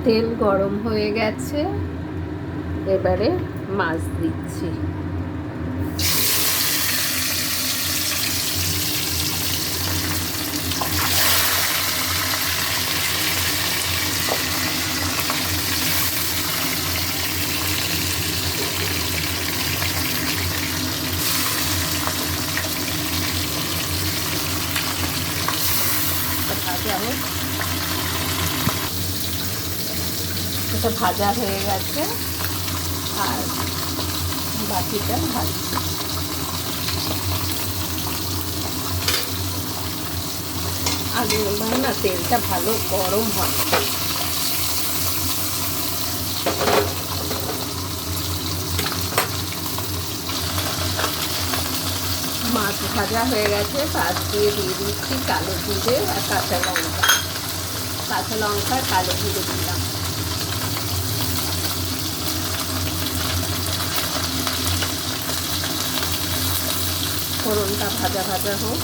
তেল গরম হয়ে গেছে, এবারে মাছ দিচ্ছি। এটা ভাজা হয়ে গেছে, আর বাকিটা ভাজছি। আগে এবার না তেলটা ভালো গরম হয়। মাছ ভাজা হয়ে গেছে, পাঁচ দিয়ে দিচ্ছি কালো জিরে আর কাঁচা লঙ্কা। কাঁচা লঙ্কা কালো জিরে দিলাম। ফোড়নটা ভাজা ভাজা হোক।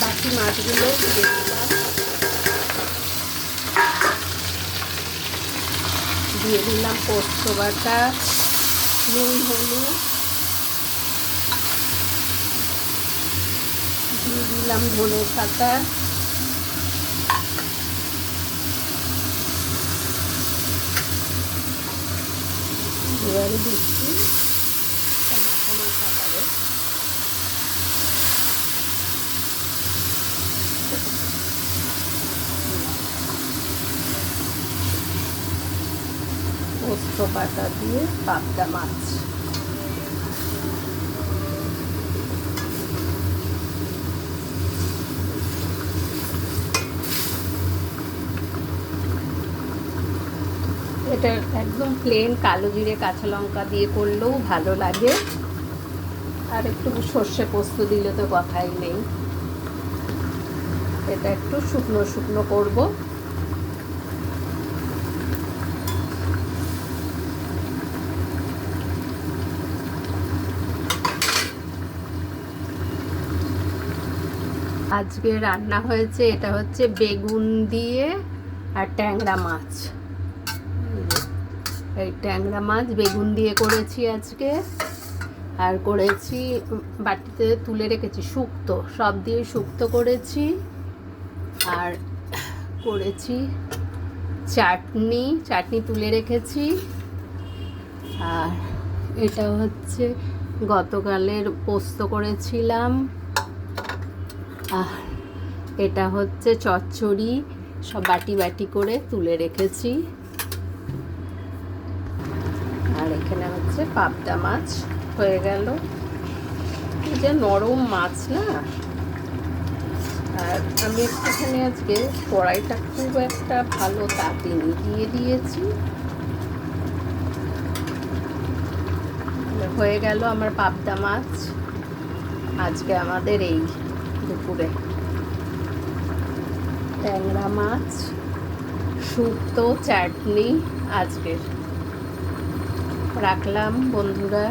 বাকি মাছগুলো দিয়ে দিলাম, দিয়ে দিলাম পোস্ত বাটা, নুন হলুদ, দিয়ে দিলাম ধনে পাতা, এবারে দিচ্ছি মাখা মাখা করে পোস্ত বাটা দিয়ে পাবদা মাছ। এটা একদম প্লেন কালো জিরে কাঁচা লঙ্কা দিয়ে করলেও ভালো লাগে, আর একটু সর্ষে পোস্ত দিলে তো কথাই নেই। এটা একটু শুকনো শুকনো করব। আজকে রান্না হয়েছে, এটা হচ্ছে বেগুন দিয়ে আর ট্যাংরা মাছ। এই ট্যাংরা মাছ বেগুন দিয়ে করেছি আজকে, আর করেছি বাটিতে তুলে রেখেছি শুক্তো, সব দিয়ে শুক্তো করেছি, আর করেছি চাটনি তুলে রেখেছি। আর এটা হচ্ছে গতকালের পোস্ত করেছিলাম, আর এটা হচ্ছে চচ্চড়ি, সব বাটি বাটি করে তুলে রেখেছি। আর এখানে হচ্ছে পাবদা মাছ হয়ে গেল। এই যে নরম মাছ না, আর আমি একটুখানি আজকে কড়াইটা খুব একটা ভালো তাতিনি, দিয়ে দিয়েছি। হয়ে গেল আমার পাবদা মাছ আজকে আমাদের এই দুপুরে। ট্যাংরা মাছ, শুক্তো, চাটনি আজকের। রাখলাম বন্ধুরা।